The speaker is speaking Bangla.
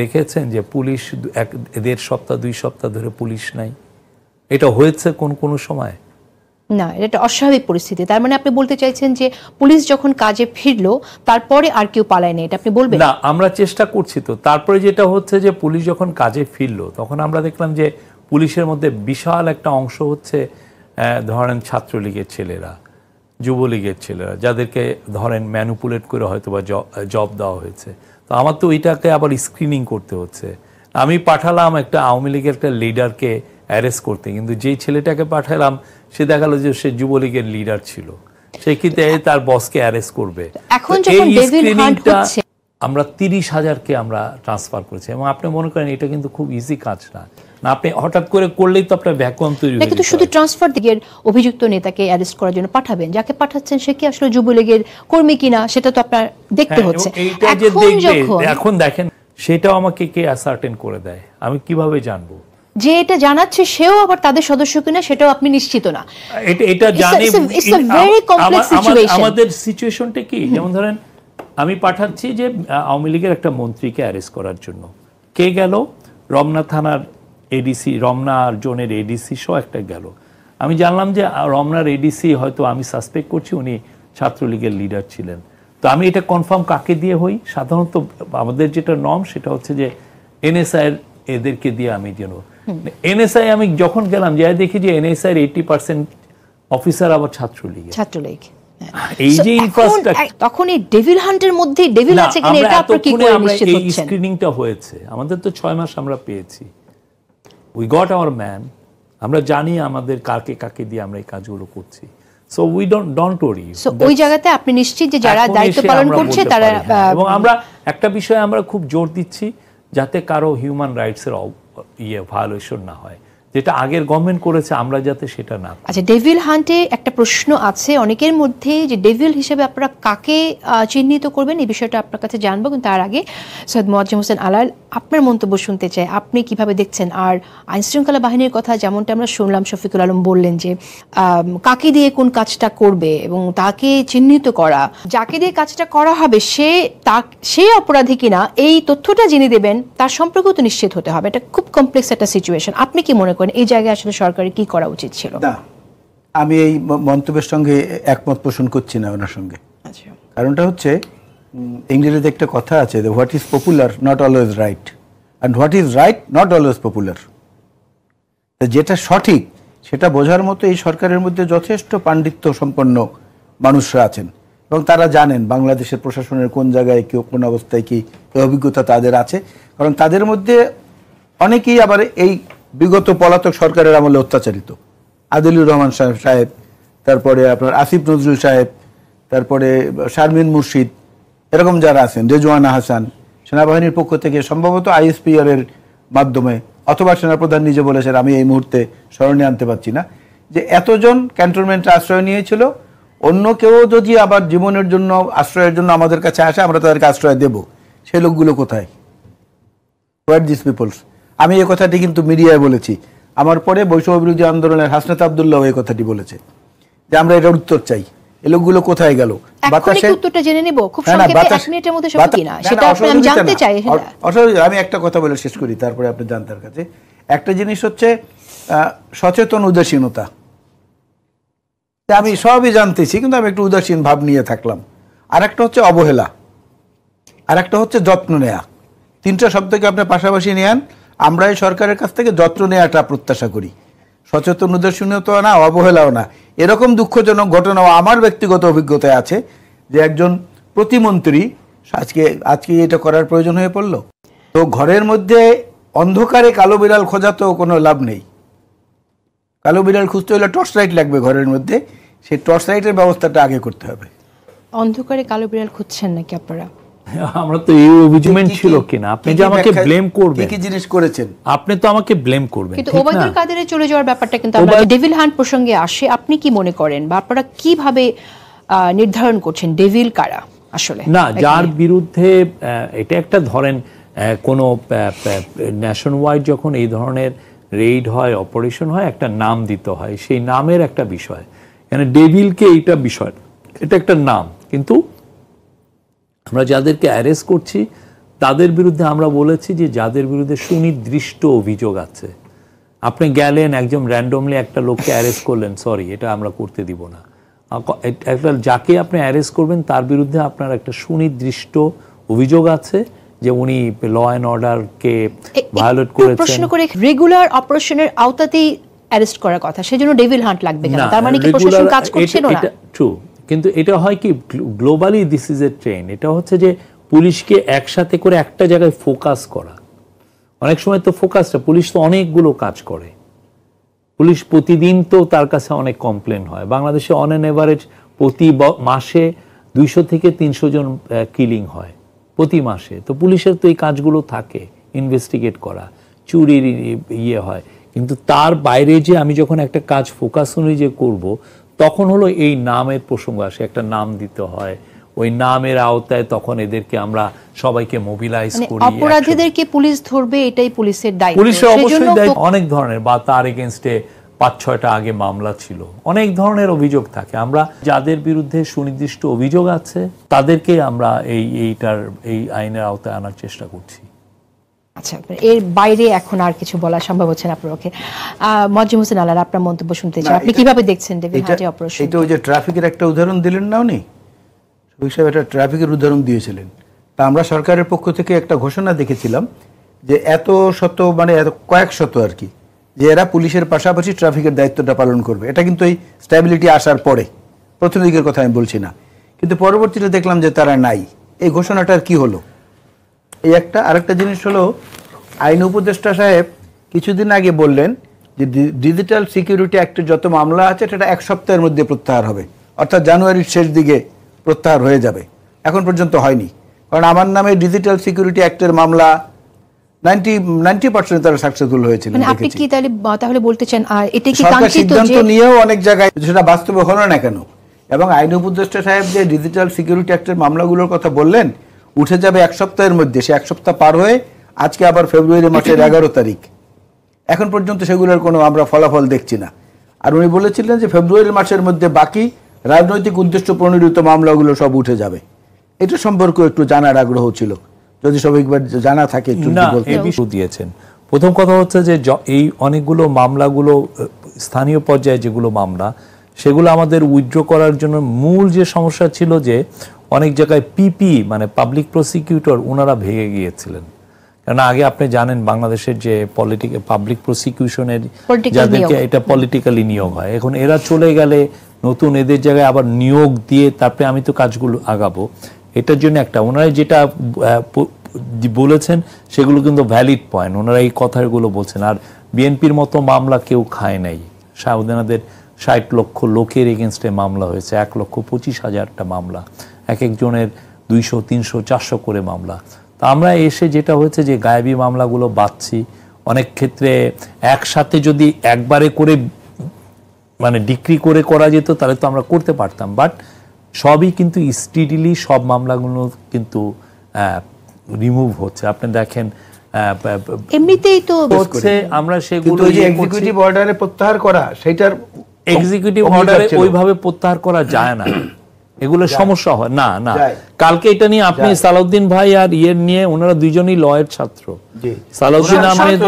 দেখেছেন যে পুলিশ দেড় সপ্তাহ 2 সপ্তাহ ধরে পুলিশ নাই, এটা হয়েছে কোন সময়? না, এটা অস্বাভাবিক পরিস্থিতি। তার মানে আপনি বলতে চাইছেন যে পুলিশ যখন কাজে ফিরলো তারপরে আর কেউ পালায়নি, এটা আপনি বলবেন? না, আমরা চেষ্টা করছি তো। তারপরে যেটা হচ্ছে যে পুলিশ যখন কাজে ফিরলো তখন আমরা দেখলাম যে পুলিশের মধ্যে বিশাল একটা অংশ হচ্ছে ধরেন ছাত্রলীগের ছেলেরা, যুবলীগের ছেলেরা, যাদেরকে ধরেন ম্যানুপুলেট করে হয়তো বা জব দেওয়া হয়েছে। তো আমার তো ওইটাকে আবার স্ক্রিনিং করতে হচ্ছে। আমি পাঠালাম একটা আওয়ামী লীগের একটা লিডারকে অ্যারেস্ট করতে, কিন্তু যেই ছেলেটাকে পাঠালাম সে দেখালো যে সে যুবলীগের লিডার ছিল, সে কিন্তু তার বসকে অ্যারেস্ট করবে। এখন যখন ডেভিল হান্ট হচ্ছে, আমরা 30,000কে আমরা ট্রান্সফার করেছি, এবং আপনি মনে করেন এটা কিন্তু খুব ইজি কাজ না। আপনি হঠাৎ করে করলেই তো আপনার ভ্যাকুয়াম তৈরি হবে। কিন্তু শুধু ট্রান্সফার দিকের অভিযুক্ত নেতাকে অ্যারেস্ট করার জন্য পাঠাবেন, যাকে পাঠাচ্ছেন সে কি আসলে যুবলীগের কর্মী কিনা সেটা তো আপনার দেখতে হচ্ছে। এখন দেখেন সেটাও আমাকে কে অ্যাসার্টেন করে দেয়, আমি কিভাবে জানবো? যে এটা জানাচ্ছে সেও আবার তাদের সদস্য কিনা সেটাও আপনি নিশ্চিত না। এটা জানি আমাদের সিচুয়েশনটা কি। যেমন ধরেন আমি পাঠাচ্ছি যে আওয়ামী লীগের একটা মন্ত্রীকে অ্যারেস্ট করার জন্য, কে গেল? রমনা থানার এডিসি, রমনা জোনের এডিসি সহ একটা গেল। আমি জানলাম যে রমনার এডিসি হয়তো আমি সাসপেক্ট করছি উনি ছাত্রলীগের লিডার ছিলেন। তো আমি এটা কনফার্ম কাকে দিয়ে হই? সাধারণত আমাদের যেটা নর্ম সেটা হচ্ছে যে এনএসআই এদেরকে দিয়ে আমি যেন এনএসআই আমি যখন গেলাম যে দেখি যে এনএসআই 80% অফিসার আবার ছাত্রলীগ। এই যে ইনফ্রাস্ট্রাকচার, তখন এই ডেভিল হান্টের মধ্যে ডেভিল আছে কিনা এটা আপনি কি করে নিশ্চিত হচ্ছেন? এই স্ক্রিনিংটা হয়েছে আমাদের তো 6 মাস আমরা পেয়েছি। উই গট আওয়ার ম্যান, আমরা জানি আমাদের কাকে দিয়ে আমরা এই কাজগুলো করছি। So we don't worry. So ওই জায়গাতে আপনি নিশ্চিত যে যারা দায়িত্ব পালন করছে তারা, এবং আমরা একটা বিষয়ে আমরা খুব জোর দিচ্ছি যাতে কারো হিউম্যান রাইটস এর ভায়োলেশন না হয়, যেটা আগের গভর্নমেন্ট করেছে আমরা যাতে সেটা না। আচ্ছা, ডেভিল হান্টে একটা প্রশ্ন আছে অনেকের মধ্যে যে ডেভিল হিসেবে আপনারা কাকে চিহ্নিত করবেন, এই বিষয়টা আপনার কাছে জানবো। কিন্তু তার আগে সৈয়দ মোয়াজ্জেম হোসেন আলাল, আপনার মন্তব্য শুনতে চাই, আপনি কিভাবে দেখছেন? আর আইনশৃঙ্খলা বাহিনীর কথা যেমনটা আমরা শুনলাম, শফিকুল আলম বললেন যে কাকে দিয়ে কোন কাজটা করবে এবং তাকে চিহ্নিত করা, যাকে দিয়ে কাজটা করা হবে সে অপরাধী কিনা এই তথ্যটা জেনে দেবেন, তার সম্পর্কেও তো নিশ্চিত হতে হবে। এটা খুব কমপ্লেক্স একটা সিচুয়েশন। আপনি কি মনে করেন এই জায়গায় আসলে সরকারের কি করা উচিত ছিল? না, আমি এই মন্তব্যের সঙ্গে একমত পোষণ করছি না ওনার সঙ্গে। কারণটা হচ্ছে ইংরেজিতে একটা কথা আছে, what is popular not always right, and what is right not always popular. যেটা সঠিক সেটা বোঝার মতো এই সরকারের মধ্যে যথেষ্ট পাণ্ডিত্য সম্পন্ন মানুষরা আছেন, এবং তারা জানেন বাংলাদেশের প্রশাসনের কোন জায়গায় কি, কোন অবস্থায় কি, এই অভিজ্ঞতা তাদের আছে। কারণ তাদের মধ্যে অনেকেই আবার এই বিগত পলাতক সরকারের আমলে অত্যাচারিত। আদিলুর রহমান সাহেব, তারপরে আপনার আসিফ নজরুল সাহেব, তারপরে শারমিন মুর্শিদ, এরকম যারা আছেন, রেজওয়ানা হাসান, সেনাবাহিনীর পক্ষ থেকে সম্ভবত আইএসপিআর এর মাধ্যমে, অথবা সেনাপ্রধান নিজে বলেছেন, আমি এই মুহূর্তে স্মরণে আনতে পারছি না, যে এতজন ক্যান্টনমেন্টে আশ্রয় নিয়েছিল। অন্য কেউ যদি আবার জীবনের জন্য আশ্রয়ের জন্য আমাদের কাছে আসে, আমরা তাদেরকে আশ্রয় দেব। সেই লোকগুলো কোথায়? What this peoples? আমি এই কথাটি কিন্তু মিডিয়ায় বলেছি। আমার পরে বৈষম্য বিরোধী আন্দোলনের হাসনাত আব্দুল্লাহ এই কথাটি বলেছে যে আমরা এটার উত্তর চাই। এই লোকগুলো কোথায় গেল? আমি একটা কথা বলে শেষ করি, তারপরে আপনি জানতার কাছে। একটা জিনিস হচ্ছে সচেতন উদাসীনতা। আমি সবই জানতেছি কিন্তু আমি একটু উদাসীন ভাব নিয়ে থাকলাম। আর একটা হচ্ছে অবহেলা, আর একটা হচ্ছে যত্ন নেয়া। 3টা শব্দকে আপনি পাশাপাশি নেন। আমরা এই সরকারের কাছ থেকে যত্ন নেওয়াটা প্রত্যাশা করি, সচেতন উদাসীনতাও না, অবহেলাও না। এরকম দুঃখজনক ঘটনাও আমার ব্যক্তিগত অভিজ্ঞতায় আছে যে একজন প্রতিমন্ত্রী আজকে এটা করার প্রয়োজন হয়ে পড়ল। তো ঘরের মধ্যে অন্ধকারে কালো বিড়াল খোঁজা তো কোনো লাভ নেই। কালো বিড়াল খুঁজতে হলে টর্চ লাইট লাগবে ঘরের মধ্যে, সেই টর্চ লাইটের ব্যবস্থাটা আগে করতে হবে। অন্ধকারে কালো বিড়াল খুঁজছেন নাকি আপনারা? আমরা তো এই অভিযোগমেন্ট ছিল কিনা, আপনি যে আমাকে ব্লেম করবেন, কি জিনিস করেছেন আপনি তো আমাকে ব্লেম করবেন। কিন্তু ওবায়দুল কাদেরের চলে যাওয়ার ব্যাপারটা কিন্তু আমরা ডেভিল হান্ট প্রসঙ্গে আসে, আপনি কি মনে করেন বা আপনারা কিভাবে নির্ধারণ করছেন ডেভিল কারা আসলে? না, যার বিরুদ্ধে এটা একটা ধরেন কোন ন্যাশন ওয়াইড যখন এই ধরনের রেইড হয়, অপারেশন হয়, একটা নাম দিতে হয়, সেই নামের একটা বিষয়। মানে ডেভিলকে এইটা বিষয়, এটা একটা নাম, কিন্তু আমরা যাদেরকে অ্যারেস্ট করছি তাদের বিরুদ্ধে আমরা বলেছি যে যাদের বিরুদ্ধে সুনির্দিষ্ট অভিযোগ আছে, আপনি গেলেন একজন র্যান্ডমলি একটা লোককে অ্যারেস্ট করলেন, সরি এটা আমরা করতে দিব না। একটা যাকে আপনি অ্যারেস্ট করবেন তার বিরুদ্ধে আপনার একটা সুনির্দিষ্ট অভিযোগ আছে যে উনি ল অ্যান্ড অর্ডারকে ভায়োলেট করেছেন। প্রশ্ন করে রেগুলার অপারেশনের আওতাতেই অ্যারেস্ট করার কথা, সেজন্য ডেভিল হান্ট লাগবে কেন? তার মানে কি প্রশাসন কাজ করছে না? ট্রু, কিন্তু এটা হয় কি globally this is a trend. এটা হচ্ছে যে পুলিশকে একসাথে করে একটা জায়গায় ফোকাস করা। অনেক সময় তো ফোকাসটা, পুলিশ তো অনেকগুলো কাজ করে, পুলিশ প্রতিদিন তো তার কাছে অনেক কমপ্লেন হয়। বাংলাদেশে অন অ্যান এভারেজ প্রতি মাসে 200 থেকে 300 জন কিলিং হয় প্রতি মাসে। তো পুলিশের তো এই কাজগুলো থাকে, ইনভেস্টিগেট করা, চুরির ইয়ে হয়। কিন্তু তার বাইরে যে আমি যখন একটা কাজ ফোকাস অনুযায়ী করব, তখন হলো এই নামের প্রসঙ্গ আসে, একটা নাম দিতে হয়, ওই নামের আওতায় তখন এদেরকে আমরা সবাইকে মোবিলাইজ করি। অপরাধীদেরকে পুলিশ ধরবে, এটাই পুলিশের দায়িত্ব। পুলিশের অবশ্যই দায়িত্ব। অনেক ধরনের, বা তার এগেইনস্টে 5-6টা আগে মামলা ছিল, অনেক ধরনের অভিযোগ থাকে। আমরা যাদের বিরুদ্ধে সুনির্দিষ্ট অভিযোগ আছে তাদেরকে আমরা এই আইনের আওতায় আনার চেষ্টা করছি। আচ্ছা, এর বাইরে এখন আর কিছু বলা সম্ভব হচ্ছে না আপনার পক্ষে। মোয়াজ্জেম হোসেন আলাল, আপনার মন্তব্য শুনতে চাই। আপনি কিভাবে দেখছেন ডেভিল হান্টের অপারেশন? এটা ওই যে ট্রাফিকের একটা উদাহরণ দিলেন না উনি, ওই হিসাবে একটা ট্রাফিকের উদাহরণ দিয়েছিলেন। তা আমরা সরকারের পক্ষ থেকে একটা ঘোষণা দেখেছিলাম যে এত কয়েক শত আর কি, যে এরা পুলিশের পাশাপাশি ট্রাফিকের দায়িত্বটা পালন করবে। এটা কিন্তু এই স্ট্যাবিলিটি আসার পরে, প্রথম দিকের কথা আমি বলছি না, কিন্তু পরবর্তীতে দেখলাম যে তারা নাই। এই ঘোষণাটার কি হলো? এই একটা। আরেকটা জিনিস হলো, আইন উপদেষ্টা সাহেব কিছুদিন আগে বললেন যে ডিজিটাল সিকিউরিটি অ্যাক্টের যত মামলা আছে সেটা 1 সপ্তাহের মধ্যে প্রত্যাহার হবে, অর্থাৎ জানুয়ারির শেষ দিকে প্রত্যাহার হয়ে যাবে। এখন পর্যন্ত হয়নি, কারণ আমার নামে ডিজিটাল সিকিউরিটি অ্যাক্টের মামলা 90% তারা সাকসেসফুল হয়েছিল। আপনি কি তাহলে বলতে চান এটা কি সরকার কাঙ্ক্ষিত? সিদ্ধান্ত নিয়েও অনেক জায়গায় সেটা বাস্তবে হলো না কেন? এবং আইন উপদেষ্টা সাহেব যে ডিজিটাল সিকিউরিটি অ্যাক্টের মামলাগুলোর কথা বললেন, উঠে যাবে 1 সপ্তাহের মধ্যে, সে 1 সপ্তাহ পার হয়ে আজকে আবার ফেব্রুয়ারি মাসের 11 তারিখ, এখন পর্যন্ত সেগুলোর কোনো আমরা ফলাফল দেখছি না। আর উনি বলেছিলেন যে ফেব্রুয়ারি মাসের মধ্যে বাকি রাজনৈতিক উদ্দেশ্য প্রণোদিত মামলাগুলো সব উঠে যাবে। এটা সম্পর্কে একটু জানার আগ্রহ ছিল, যদি সবাইবার জানা থাকে একটু দিয়েছেন। প্রথম কথা হচ্ছে যে এই অনেকগুলো মামলাগুলো স্থানীয় পর্যায়ে যেগুলো মামলা, সেগুলো আমাদের উইথড্র করার জন্য মূল যে সমস্যা ছিল যে অনেক জায়গায় পিপি মানে পাবলিক প্রসিকিউটর ওনারা ভেঙে গিয়েছিলেন। কারণ আগে আপনি জানেন বাংলাদেশের যে পাবলিক প্রসিকিউশনের যাদেরকে এটা পলিটিক্যালি নিয়োগ হয়, এখন এরা চলে গেলে নতুন এদের জায়গায় আবার নিয়োগ দিয়ে তারপরে আমি তো কাজগুলো আগাবো। এটার জন্য একটা ওনারা যেটা বলেছেন সেগুলো কিন্তু ভ্যালিড পয়েন্ট, ওনারা এই কথাগুলো বলছেন। আর বিএনপির মতো মামলা কেউ খায় নাই, ওনাদের 60 লক্ষ লোকের এগেনস্টে মামলা হয়েছে, 1,25,000টা মামলা, এক একজনের 200, 300, 400 করে মামলা। তা আমরা এসে যেটা হয়েছে যে গায়েবী মামলাগুলো বাঁচছি, অনেক ক্ষেত্রে একসাথে যদি একবারে করে মানে ডিক্রি করে করা যেত তাহলে তো আমরা করতে পারতাম, বাট সবই কিন্তু স্পিডিলি সব মামলাগুলো কিন্তু রিমুভ হচ্ছে। আপনি দেখেন এমনিতেই তো হচ্ছে, আমরা সেগুলো এক্সিকিউটিভ অর্ডারে প্রত্যাহার করা, সেটার এক্সিকিউটিভ অর্ডারে ওইভাবে প্রত্যাহার করা যায় না, এগুলো সমস্যা হয় না। না কালকে এটা নিয়ে আপনি সালাউদ্দিন ভাই আর ইয়ের নিয়ে, ওনারা দুইজনই লয়ের ছাত্র, সালাউদ্দিন আহমেদ।